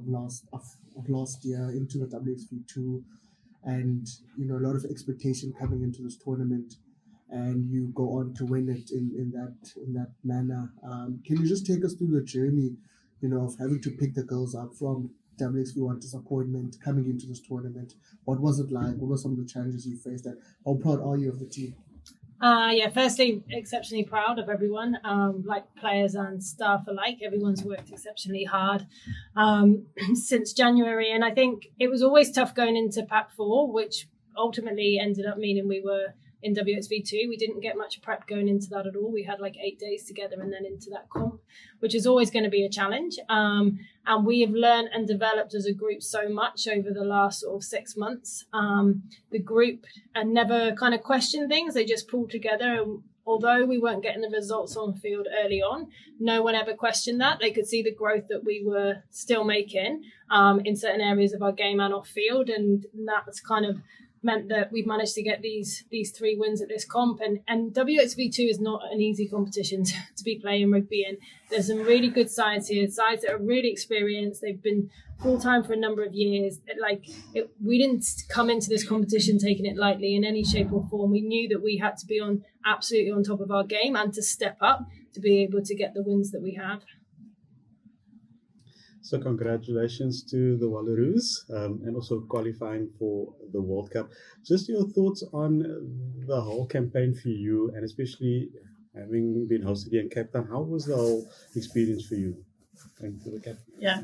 last year into the WXV2, and a lot of expectation coming into this tournament, and you go on to win it in that manner. Can you just take us through the journey, of having to pick the girls up from WXV1 disappointment coming into this tournament? What was it like? What were some of the challenges you faced, and how proud are you of the team? Firstly, exceptionally proud of everyone, like players and staff alike. Everyone's worked exceptionally hard since January, and I think it was always tough going into Pack 4, which ultimately ended up meaning we were in WXV2. We didn't get much prep going into that at all. We had like 8 days together and then into that comp, which is always going to be a challenge. And we have learned and developed as a group so much over the last sort of 6 months. The group never kind of questioned things. They just pulled together. And although we weren't getting the results on field early on, no one ever questioned that. They could see the growth that we were still making in certain areas of our game and off field. And that's kind of meant that we've managed to get these 3 wins at this comp, and WXV2 is not an easy competition to be playing rugby in. There's some really good sides here, sides that are really experienced. They've been full-time for a number of years. We didn't come into this competition taking it lightly in any shape or form. We knew that we had to be absolutely on top of our game and to step up to be able to get the wins that we have. So congratulations to the Wallaroos and also qualifying for the World Cup. Just your thoughts on the whole campaign for you, and especially having been hosted here in Cape Town. How was the whole experience for you? Thank you for the captain. Yeah,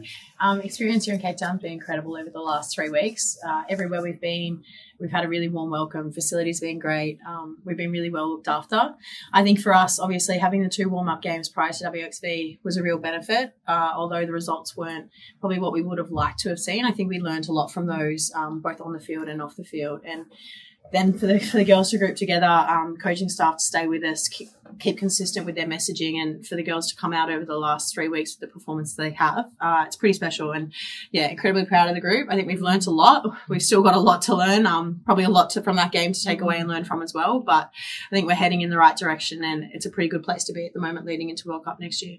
experience here in Cape Town has been incredible over the last 3 weeks. Everywhere we've been, we've had a really warm welcome. Facilities been great. We've been really well looked after. I think for us, obviously, having the 2 warm-up games prior to WXV was a real benefit, although the results weren't probably what we would have liked to have seen. I think we learned a lot from those, both on the field and off the field. And then for the girls to group together, coaching staff to stay with us, keep consistent with their messaging, and for the girls to come out over the last 3 weeks with the performance they have, it's pretty special. And yeah, incredibly proud of the group. I think we've learned a lot. We've still got a lot to learn, probably a lot from that game to take away and learn from as well. But I think we're heading in the right direction, and it's a pretty good place to be at the moment leading into World Cup next year.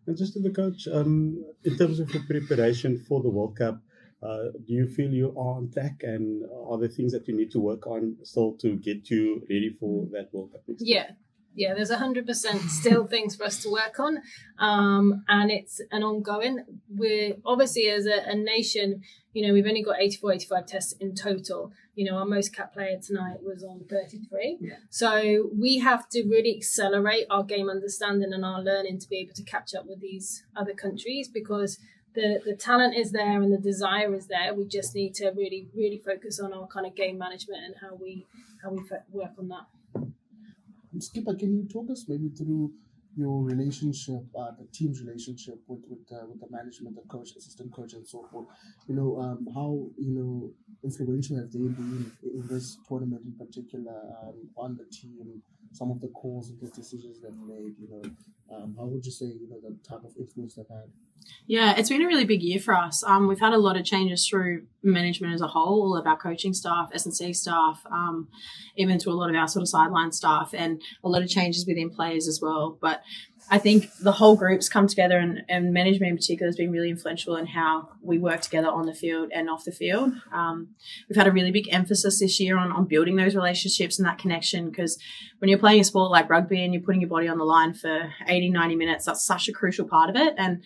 And just to the coach, in terms of the preparation for the World Cup, do you feel you are on track, and are there things that you need to work on still to get you ready for that World Cup next year? Yeah, there's 100% still things for us to work on, and it's an ongoing. We're obviously, as a nation, we've only got 84, 85 tests in total. Our most cap player tonight was on 33. Yeah. So we have to really accelerate our game understanding and our learning to be able to catch up with these other countries, because the talent is there and the desire is there. We just need to really, really focus on our kind of game management and how we work on that. Skipper, can you talk us maybe through your relationship, the team's relationship with the management, the coach, assistant coach, and so forth? How influential have they been in this tournament in particular on the team? Some of the calls and the decisions they've made. How would you say the type of influence they've had? Yeah, it's been a really big year for us. We've had a lot of changes through management as a whole, all of our coaching staff, S&C staff, even to a lot of our sort of sideline staff, and a lot of changes within players as well. But I think the whole group's come together, and management in particular has been really influential in how we work together on the field and off the field. We've had a really big emphasis this year on building those relationships and that connection, because when you're playing a sport like rugby and you're putting your body on the line for 80, 90 minutes, that's such a crucial part of it. And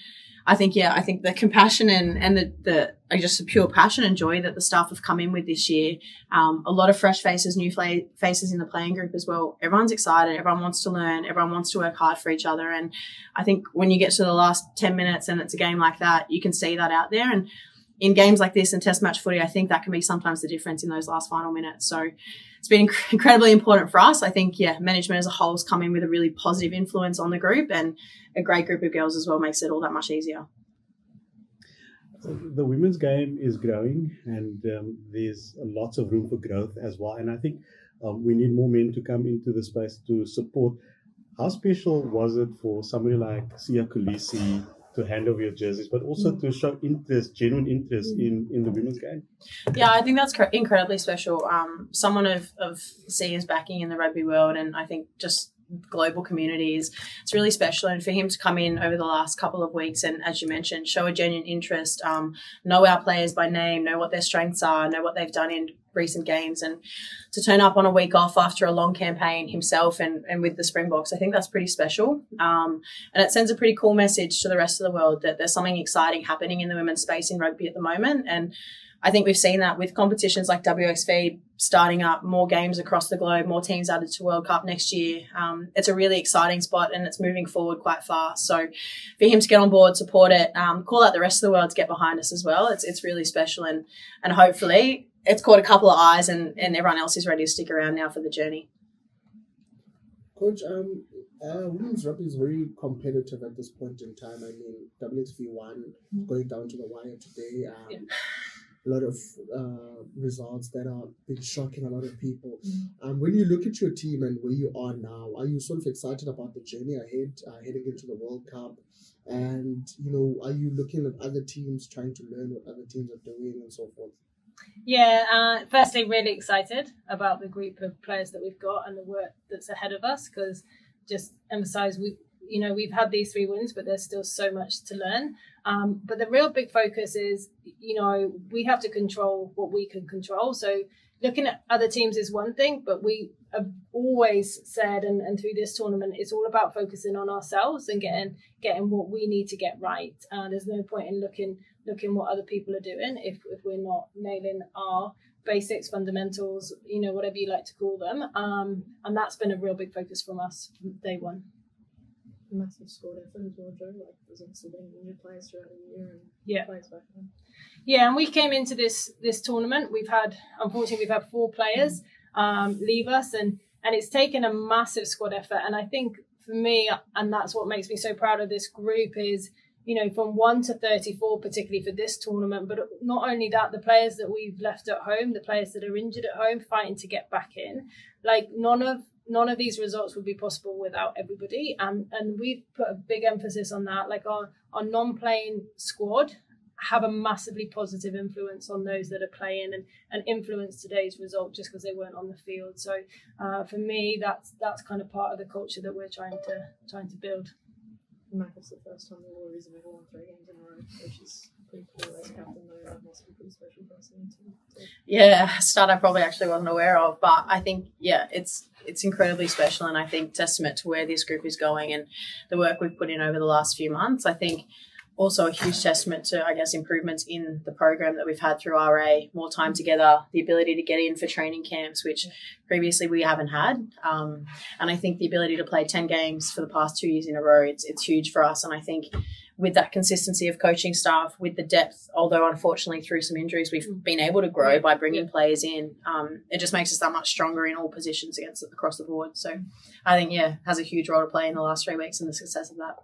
I think the compassion and the just the pure passion and joy that the staff have come in with this year, a lot of fresh faces, new faces in the playing group as well. Everyone's excited. Everyone wants to learn. Everyone wants to work hard for each other. And I think when you get to the last 10 minutes and it's a game like that, you can see that out there. And in games like this and test match footy, I think that can be sometimes the difference in those last final minutes. So it's been incredibly important for us. I think, management as a whole has come in with a really positive influence on the group, and a great group of girls as well makes it all that much easier. The women's game is growing, and there's lots of room for growth as well. And I think we need more men to come into the space to support. How special was it for somebody like Sia Kulisi to hand over your jerseys, but also to show genuine interest in the women's game? Yeah, I think that's incredibly special. Someone of Sia's backing in the rugby world, and I think just global communities. It's really special. And for him to come in over the last couple of weeks and, as you mentioned, show a genuine interest, know our players by name, know what their strengths are, know what they've done in recent games, and to turn up on a week off after a long campaign himself and with the Springboks, I think that's pretty special. And it sends a pretty cool message to the rest of the world that there's something exciting happening in the women's space in rugby at the moment. And I think we've seen that with competitions like WXV starting up, more games across the globe, more teams added to World Cup next year. It's a really exciting spot and it's moving forward quite fast. So for him to get on board, support it, call out the rest of the world to get behind us as well, it's really special. And hopefully it's caught a couple of eyes and everyone else is ready to stick around now for the journey. Coach, women's rugby is very competitive at this point in time. I mean, WXV won, going down to the wire today. A lot of results that are been shocking a lot of people. When you look at your team and where you are now, are you sort of excited about the journey ahead, heading into the World Cup? And, are you looking at other teams, trying to learn what other teams are doing and so forth? Yeah, firstly, really excited about the group of players that we've got and the work that's ahead of us, because just emphasize we've had these 3 wins, but there's still so much to learn. But the real big focus is, we have to control what we can control. So looking at other teams is one thing, but we have always said, and through this tournament, it's all about focusing on ourselves and getting what we need to get right. There's no point in looking what other people are doing if we're not nailing our basics, fundamentals, whatever you like to call them. And that's been a real big focus from us from day one. Massive squad effort as well, Jo. Like, there's obviously been new players throughout the year and players back then. Yeah, and we came into this tournament. Unfortunately, we've had 4 players leave us, and it's taken a massive squad effort. And I think for me, and that's what makes me so proud of this group, is from 1 to 34, particularly for this tournament. But not only that, the players that we've left at home, the players that are injured at home, fighting to get back in. Like, none of these results would be possible without everybody, and we've put a big emphasis on that. Like, our non-playing squad have a massively positive influence on those that are playing and influence today's result just because they weren't on the field. So for me, that's kind of part of the culture that we're trying to build. Mac, it's the first time the Wallaroos have ever won 3 games in a row, which is pretty cool as captain, though. That must be pretty special for us. Yeah, a stat I probably actually wasn't aware of, but I think, it's incredibly special, and I think testament to where this group is going and the work we've put in over the last few months. I think also a huge testament to, I guess, improvements in the program that we've had through RA, more time together, the ability to get in for training camps, which previously we haven't had. And I think the ability to play 10 games for the past 2 years in a row, it's huge for us. And I think with that consistency of coaching staff, with the depth, although unfortunately through some injuries, we've been able to grow by bringing players in. It just makes us that much stronger in all positions across the board. So I think, has a huge role to play in the last 3 weeks and the success of that.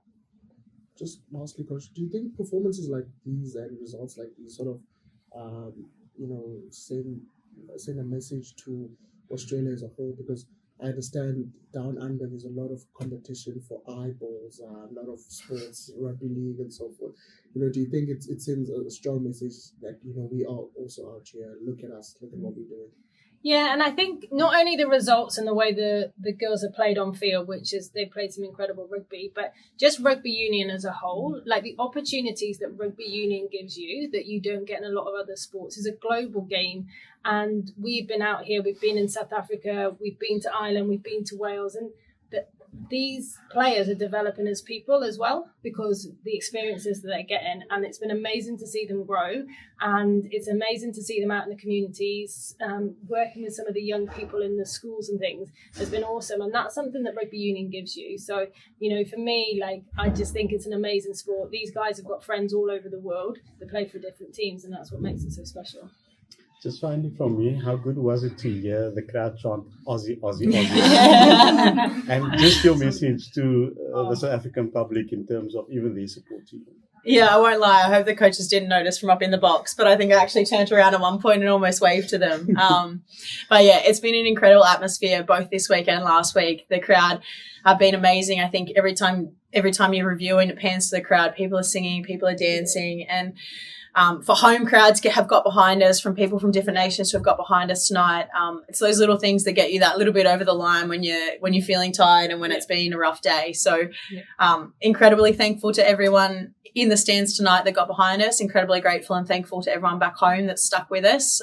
Just lastly, Coach, do you think performances like these and results like these sort of, send a message to Australia as a whole? Because I understand down under there's a lot of competition for eyeballs, a lot of sports, rugby league and so forth. Do you think it sends a strong message that, we are also out here, look at us, look at what we're doing? Yeah, and I think not only the results and the way the girls have played on field, which is they played some incredible rugby, but just rugby union as a whole, like the opportunities that rugby union gives you that you don't get in a lot of other sports, is a global game. And we've been out here, we've been in South Africa, we've been to Ireland, we've been to Wales, and these players are developing as people as well because the experiences that they're getting, and it's been amazing to see them grow, and it's amazing to see them out in the communities, working with some of the young people in the schools and things has been awesome, and that's something that rugby union gives you. So for me, like, I just think it's an amazing sport. These guys have got friends all over the world that play for different teams, and that's what makes it so special. Just finally from me, how good was it to hear the crowd chant Aussie, Aussie, Aussie? And just your message to the South African public in terms of even their support to you. Yeah, I won't lie. I hope the coaches didn't notice from up in the box, but I think I actually turned around at one point and almost waved to them. But it's been an incredible atmosphere both this week and last week. The crowd have been amazing. I think every time you review and it pans to the crowd, people are singing, people are dancing, and for home crowds have got behind us, from people from different nations who have got behind us tonight. It's those little things that get you that little bit over the line when you're feeling tired and when it's been a rough day. So incredibly thankful to everyone in the stands tonight that got behind us. Incredibly grateful and thankful to everyone back home that's stuck with us.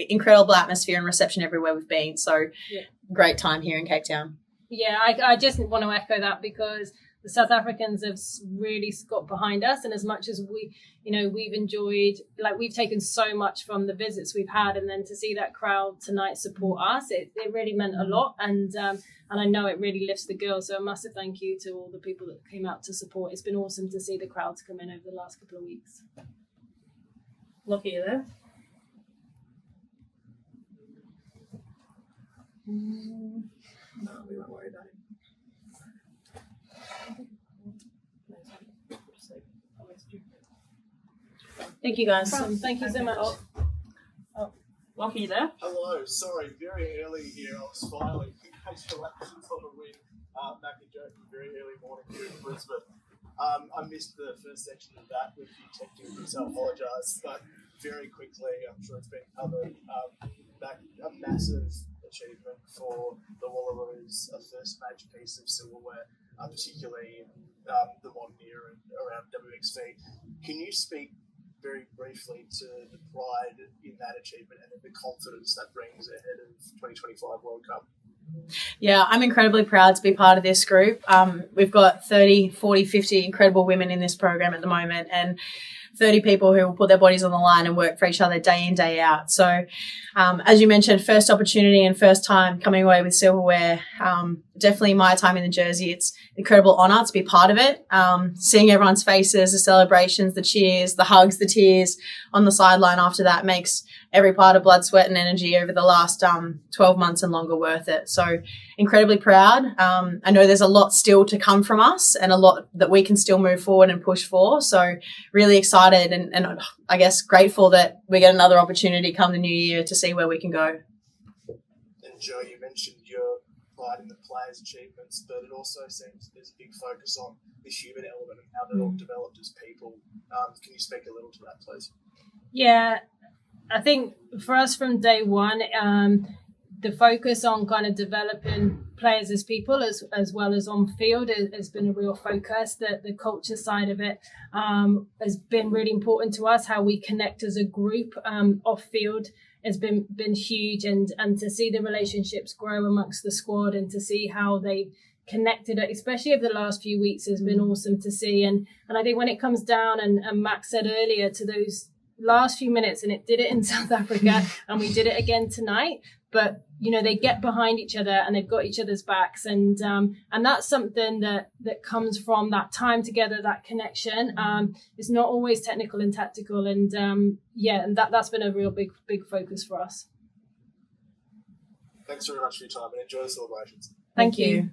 Incredible atmosphere and reception everywhere we've been. So great time here in Cape Town. Yeah, I just want to echo that, because the South Africans have really got behind us, and as much as we've enjoyed, like, we've taken so much from the visits we've had, and then to see that crowd tonight support us, it really meant a lot, and I know it really lifts the girls. So a massive thank you to all the people that came out to support. It's been awesome to see the crowds come in over the last couple of weeks. Lucky you there. No, we won't worry about it. Thank you guys. Thank you so much. Lucky you there. Hello, sorry, very early here. I was filing congratulations on the win back in Joburg, very early morning here in Brisbane. I missed the first section of that with you technically, so I apologise. But very quickly, I'm sure it's been covered, back a massive achievement for the Wallaroos, a first major piece of silverware, particularly in the modern era and around WXV. Can you speak very briefly to the pride in that achievement and the confidence that brings ahead of 2025 World Cup? Yeah, I'm incredibly proud to be part of this group. We've got 30, 40, 50 incredible women in this program at the moment, and 30 people who will put their bodies on the line and work for each other day in, day out. So, as you mentioned, first opportunity and first time coming away with silverware. Definitely my time in the jersey. It's an incredible honour to be part of it. Seeing everyone's faces, the celebrations, the cheers, the hugs, the tears on the sideline after that makes every part of blood, sweat and energy over the last 12 months and longer worth it. So incredibly proud. I know there's a lot still to come from us and a lot that we can still move forward and push for. So really excited and I guess grateful that we get another opportunity come the new year to see where we can go. And Jo, you mentioned your pride in the players' achievements, but it also seems there's a big focus on the human element and how they're all developed as people. Can you speak a little to that, please? Yeah, I think for us from day one, the focus on kind of developing players as people as well as on field has been a real focus. The culture side of it has been really important to us. How we connect as a group off field has been huge, and to see the relationships grow amongst the squad and to see how they connected, especially over the last few weeks, has been awesome to see. And I think when it comes down, and Max said earlier, to those last few minutes, and it did it in South Africa and we did it again tonight, but they get behind each other and they've got each other's backs, and that's something that comes from that time together, that connection. It's not always technical and tactical, and and that's been a real big focus for us. Thanks very much for your time and enjoy the celebrations. Thank you.